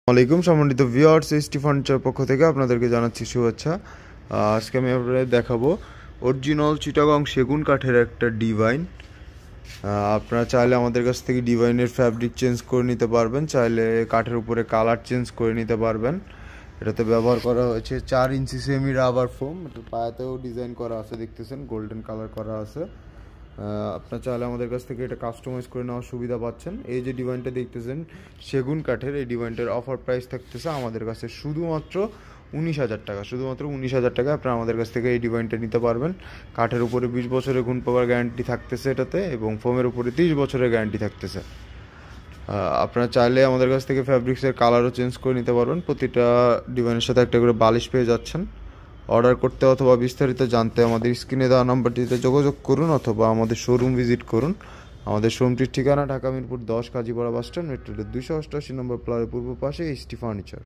আসসালামাইকুম সম্মানিত viewers, ST furniture পক্ষ থেকে আপনাদেরকে জানাচ্ছি শুভেচ্ছা। আজকে আমি আপনাদের দেখাবো অরিজিনাল চিটাগং সেগুন কাঠের একটা ডিভাইন। আপনারা চাইলে আমাদের কাছ থেকে ডিভাইনের ফ্যাব্রিক চেঞ্জ করে নিতে পারবেন, চাইলে কাঠের উপরে কালার চেঞ্জ করে নিতে পারবেন। এটাতে ব্যবহার করা হয়েছে 4 ইঞ্চি সেমি রাবার ফোম, এটা পায়াতেও ডিজাইন করা আছে, দেখতেছেন গোল্ডেন কালার করা আছে। আপনার চাইলে আমাদের কাছ থেকে এটা কাস্টমাইজ করে নেওয়ার সুবিধা পাচ্ছেন। এই যে ডিজাইনটা দেখতেছেন সেগুন কাঠের, এই ডিজাইনটার অফার প্রাইস থাকতেছে আমাদের কাছে শুধুমাত্র 19,000 টাকা। শুধুমাত্র 19,000 টাকা আপনারা আমাদের কাছ থেকে এই ডিজাইনটা নিতে পারবেন। কাঠের উপরে 20 বছরের গুণ পাওয়ার গ্যারান্টি থাকতেছে এটাতে, এবং ফোমের উপরে 30 বছরের গ্যারান্টি থাকতেছে। আপনারা চাইলে আমাদের কাছ থেকে ফ্যাব্রিক্সের কালারও চেঞ্জ করে নিতে পারবেন। প্রতিটা ডিজাইনের সাথে একটা করে বালিশ পেয়ে যাচ্ছেন। অর্ডার করতে অথবা বিস্তারিত জানতে আমাদের স্ক্রিনে দেওয়া নাম্বারটিতে যোগাযোগ করুন অথবা আমাদের শোরুম ভিজিট করুন। আমাদের শোরুমটির ঠিকানা Dhaka Mirpur 10 Kazipara bus stand, metro rail 288 নম্বর প্লারের পূর্ব পাশে এসটি ফার্নিচার।